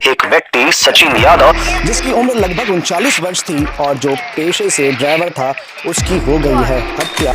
एक व्यक्ति सचिन यादव जिसकी उम्र लगभग 39 वर्ष थी और जो पेशे से ड्राइवर था, उसकी हो गई है हत्या।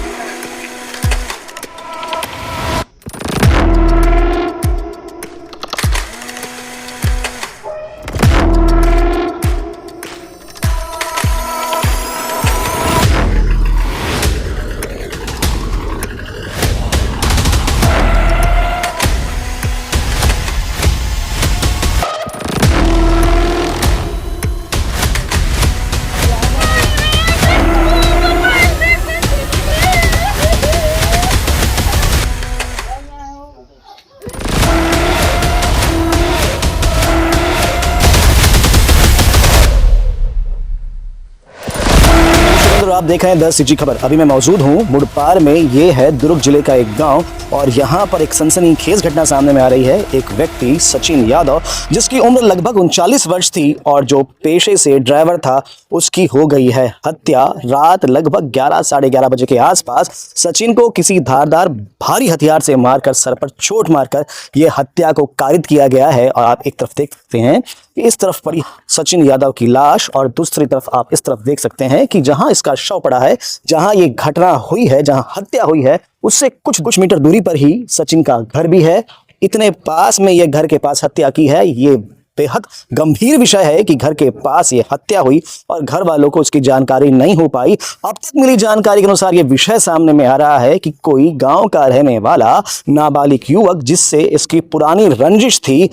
आप देख रहे हैं 10 सिटी खबर। अभी मैं मौजूद हूं मुड़पार में। ये है दुर्ग जिले का एक गांव और यहां पर एक सनसनीखेज घटना सामने में आ रही है। एक व्यक्ति सचिन यादव, जिसकी उम्र लगभग 39 वर्ष थी और जो पेशे से ड्राइवर था, उसकी हो गई है हत्या। रात लगभग 11 साढ़े 11 बजे के आसपास सचिन को किसी धारदार भारी हथियार से मारकर, सर पर चोट मारकर यह हत्या को कारित किया गया है। और आप एक तरफ देख सकते हैं कि इस तरफ पड़ी सचिन यादव की लाश और दूसरी तरफ आप इस तरफ देख सकते हैं कि जहां इसका शव पड़ा है, जहां ये घटना हुई है, जहां हत्या हुई है, उससे कुछ मीटर दूरी पर ही सचिन का घर भी है। इतने पास में ये घर के पास हत्या की है। ये बेहद गंभीर विषय है कि घर के पास ये हत्या हुई और घर वालों को इसकी जानकारी नहीं हो पाई। अब तक मिली जानकारी के अनुसार ये विषय सामने में आ रहा है कि कोई गांव का रहने वाला नाबालिग युवक, जिससे इसकी पुरानी रंजिश थी,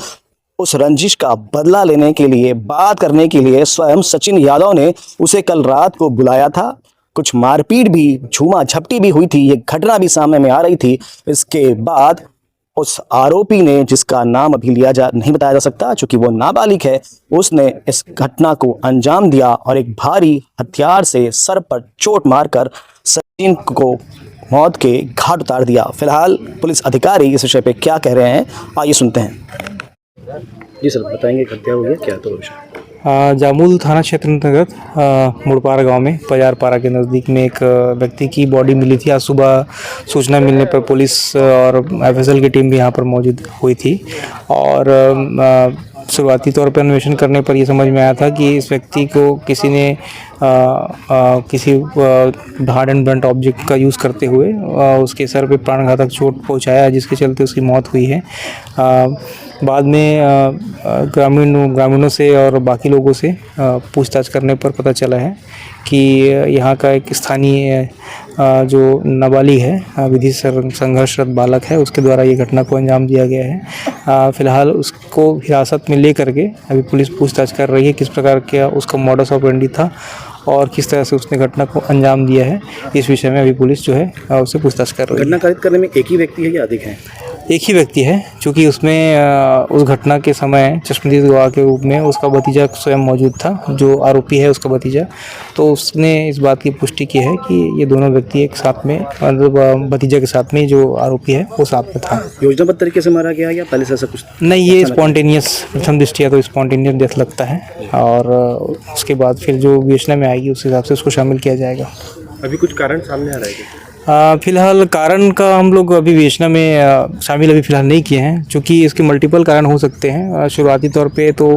उस रंजिश का बदला लेने के लिए, बात करने के लिए स्वयं सचिन यादव ने उसे कल रात को बुलाया था। कुछ मारपीट भी, झूमा झपटी भी हुई थी। ये घटना भी सामने में आ रही थी। इसके बाद उस आरोपी ने, जिसका नाम अभी नहीं बताया जा सकता क्योंकि वो नाबालिग है, उसने इस घटना को अंजाम दिया और एक भारी हथियार से सर पर चोट मारकर सचिन को मौत के घाट उतार दिया। फिलहाल पुलिस अधिकारी इस विषय पे क्या कह रहे हैं, आइए सुनते हैं। जी सर, बताएंगे हत्या हुई है क्या? तो जामुल थाना क्षेत्र अंतर्गत मुड़पार गांव में पजारपारा के नज़दीक में एक व्यक्ति की बॉडी मिली थी। आज सुबह सूचना मिलने पर पुलिस और एफएसएल की टीम भी यहां पर मौजूद हुई थी और शुरुआती तौर पर अन्वेषण करने पर यह समझ में आया था कि इस व्यक्ति को किसी ने किसी हार्ड एंड ब्लंट ऑब्जेक्ट का यूज़ करते हुए उसके सर पे प्राणघातक चोट पहुंचाया, जिसके चलते उसकी मौत हुई है। बाद में ग्रामीणों से और बाकी लोगों से पूछताछ करने पर पता चला है कि यहाँ का एक स्थानीय जो नाबालिग है, विधि संघर्षरत बालक है, उसके द्वारा ये घटना को अंजाम दिया गया है। फिलहाल उसको हिरासत में ले करके अभी पुलिस पूछताछ कर रही है किस प्रकार का उसका मॉडस ऑपरेंडी था और किस तरह से उसने घटना को अंजाम दिया है। इस विषय में अभी पुलिस जो है उससे पूछताछ कर रही है। घटना कारित करने में एक ही व्यक्ति है या अधिक है? एक ही व्यक्ति है, क्योंकि उसमें उस घटना के समय चश्मदीद गवाह के रूप में उसका भतीजा स्वयं मौजूद था, जो आरोपी है उसका भतीजा। तो उसने इस बात की पुष्टि की है कि ये दोनों व्यक्ति एक साथ में, मतलब भतीजा के साथ में जो आरोपी है वो साथ में था। योजनाबद्ध तरीके से मारा गया या पहले से ऐसा कुछ? नहीं, ये स्पॉन्टेनियस, प्रथम दृष्टिया तो स्पॉन्टेनियस डेथ लगता है और उसके बाद फिर जो विवेचना में आएगी उस हिसाब से उसको शामिल किया जाएगा। अभी कुछ कारण सामने आ रहा है? फिलहाल कारण का हम लोग अभी विवेचना में शामिल अभी फ़िलहाल नहीं किए हैं, क्योंकि इसके मल्टीपल कारण हो सकते हैं। शुरुआती तौर पे तो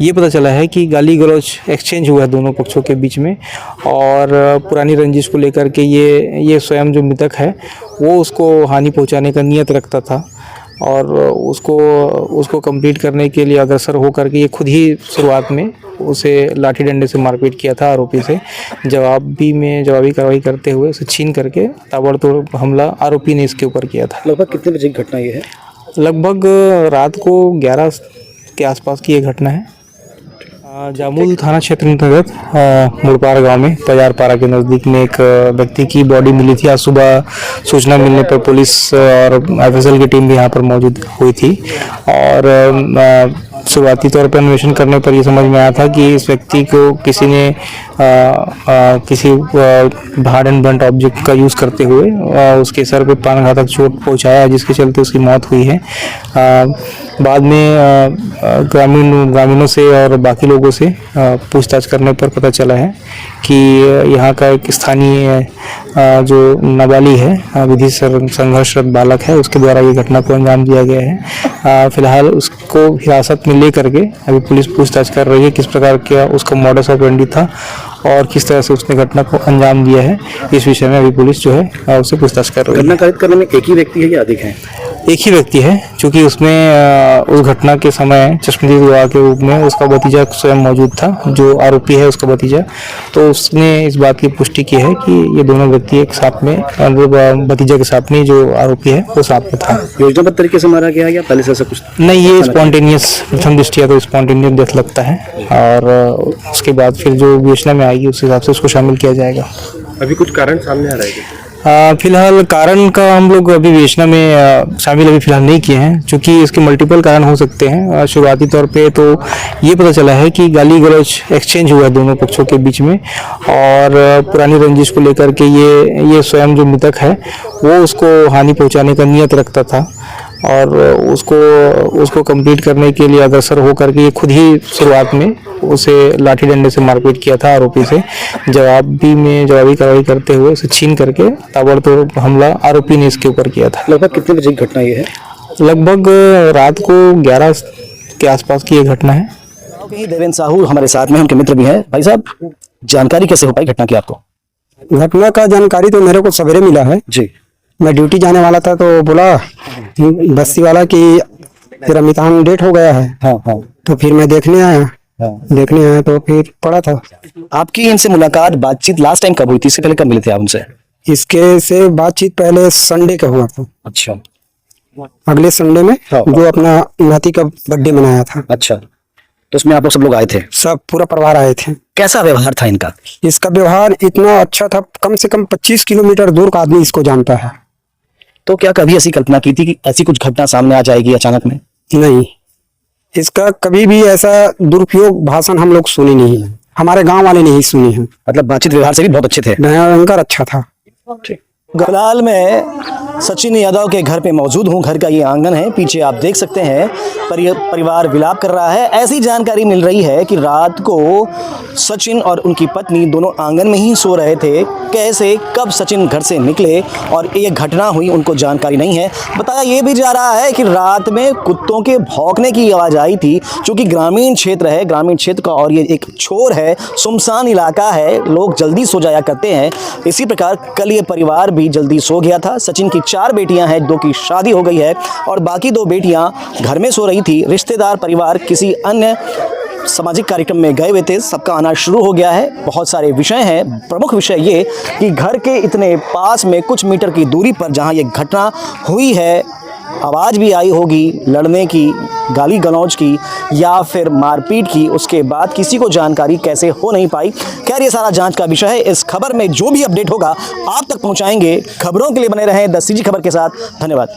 ये पता चला है कि गाली गलौज एक्सचेंज हुआ है दोनों पक्षों के बीच में और पुरानी रंजिश को लेकर के ये स्वयं जो मृतक है वो उसको हानि पहुंचाने का नियत रखता था और उसको कंप्लीट करने के लिए अग्रसर होकर के ये खुद ही शुरुआत में उसे लाठी डंडे से मारपीट किया था आरोपी से। जवाबी कार्रवाई करते हुए उसे छीन करके ताबड़तोड़ हमला आरोपी ने इसके ऊपर किया था। लगभग कितने बजे की घटना ये है? लगभग रात को 11 के आसपास की ये घटना है। जामुल थाना क्षेत्र अंतर्गत मुड़पार गांव में पजारपारा के नज़दीक में एक व्यक्ति की बॉडी मिली थी। आज सुबह सूचना मिलने पर पुलिस और एफएसएल की टीम भी यहाँ पर मौजूद हुई थी और शुरुआती तौर पर अन्वेषण करने पर यह समझ में आया था कि इस व्यक्ति को किसी ने किसी हार्ड एंड ब्लंट ऑब्जेक्ट का यूज़ करते हुए उसके सर पे प्राणघातक चोट पहुंचाया, जिसके चलते उसकी मौत हुई है। बाद में ग्रामीणों से और बाकी लोगों से पूछताछ करने पर पता चला है कि यहाँ का एक स्थानीय जो नाबालिग है, विधि संघर्षरत बालक है, उसके द्वारा ये घटना को अंजाम दिया गया है। फिलहाल उसको हिरासत में ले करके अभी पुलिस पूछताछ कर रही है किस प्रकार का उसका मॉडस ऑपरेंडी था और किस तरह से उसने घटना को अंजाम दिया है। इस विषय में अभी पुलिस जो है उससे पूछताछ कर रही है। घटना कारित करने में एक ही व्यक्ति है या अधिक है? एक ही व्यक्ति है, क्योंकि उसमें उस घटना के समय चश्मदीद गवाह के रूप में उसका भतीजा स्वयं मौजूद था, जो आरोपी है उसका भतीजा। तो उसने इस बात की पुष्टि की है कि ये दोनों व्यक्ति एक साथ में, भतीजा के साथ में जो आरोपी है वो साथ में था। योजनाबद्ध तरीके से मारा गया या पहले से ऐसा कुछ? नहीं, ये स्पॉन्टेनियस, प्रथम दृष्टिया तो स्पॉन्टेनियस डेथ लगता है और उसके बाद फिर जो विवेचना में आएगी उस हिसाब से उसको शामिल किया जाएगा। अभी कुछ कारण सामने आ रहा है? फिलहाल कारण का हम लोग अभी विवेचना में शामिल अभी फिलहाल नहीं किए हैं, क्योंकि इसके मल्टीपल कारण हो सकते हैं। शुरुआती तौर पे तो ये पता चला है कि गाली गलौज एक्सचेंज हुआ है दोनों पक्षों के बीच में और पुरानी रंजिश को लेकर के ये स्वयं जो मृतक है वो उसको हानि पहुंचाने का नियत रखता था और उसको कंप्लीट करने के लिए अग्रसर होकर के ये खुद ही शुरुआत में उसे लाठी डंडे से मारपीट किया था आरोपी से। जवाबी कार्रवाई करते हुए उसे छीन करके ताबड़तोड़ हमला आरोपी ने इसके ऊपर किया था। लगभग कितने बजे की घटना ये है? लगभग रात को 11 के आसपास की ये घटना है। देवेंद्र साहू हमारे साथ में, उनके मित्र भी हैं। भाई साहब, जानकारी कैसे हो पाई घटना की आपको? घटना का जानकारी तो मेरे को सवेरे मिला है जी। मैं ड्यूटी जाने वाला था तो बोला बस्ती वाला कि तेरा मितान डेट हो गया है। हाँ। तो फिर मैं देखने आया तो फिर पड़ा था। आपकी इनसे मुलाकात, बातचीत लास्ट टाइम कब हुई थी? इससे पहले कब मिले थे आप उनसे? इसके से बातचीत पहले संडे का हुआ था। अच्छा। अगले संडे में हाँ। जो अपना नाती का बर्थडे मनाया था। अच्छा, तो उसमें आप लोग सब लोग आए थे? सब पूरा परिवार आए थे। कैसा व्यवहार था इनका? इसका व्यवहार इतना अच्छा था, कम से कम 25 किलोमीटर दूर का आदमी इसको जानता है। तो क्या कभी ऐसी कल्पना की थी कि ऐसी कुछ घटना सामने आ जाएगी अचानक में? नहीं, इसका कभी भी ऐसा दुरुपयोग भाषण हम लोग सुने नहीं है, हमारे गांव वाले नहीं सुने हैं। मतलब बातचीत व्यवहार से भी बहुत अच्छे थे? भयंकर अच्छा था। फिलहाल मैं सचिन यादव के घर पे मौजूद हूँ। घर का ये आंगन है, पीछे आप देख सकते हैं परिवार विलाप कर रहा है। ऐसी जानकारी मिल रही है कि रात को सचिन और उनकी पत्नी दोनों आंगन में ही सो रहे थे। कैसे, कब सचिन घर से निकले और ये घटना हुई उनको जानकारी नहीं है। बताया ये भी जा रहा है कि रात में कुत्तों के भौंकने की आवाज़ आई थी, चूँकि ग्रामीण क्षेत्र है, ग्रामीण क्षेत्र का और ये एक छोर है, सुनसान इलाका है, लोग जल्दी सो जाया करते हैं। इसी प्रकार कल ये परिवार भी जल्दी सो गया था। सचिन की 4 बेटियां हैं, 2 की शादी हो गई है और बाकी 2 बेटियां घर में सो रही थी। रिश्तेदार परिवार किसी अन्य सामाजिक कार्यक्रम में गए हुए थे। सबका आना शुरू हो गया है। बहुत सारे विषय हैं। प्रमुख विषय ये कि घर के इतने पास में कुछ मीटर की दूरी पर जहां ये घटना हुई है, आवाज़ भी आई होगी लड़ने की, गाली गलौज की या फिर मारपीट की। उसके बाद किसी को जानकारी कैसे हो नहीं पाई। खैर, ये सारा जांच का विषय है। इस खबर में जो भी अपडेट होगा आप तक पहुंचाएंगे। खबरों के लिए बने रहें द CG खबर के साथ। धन्यवाद।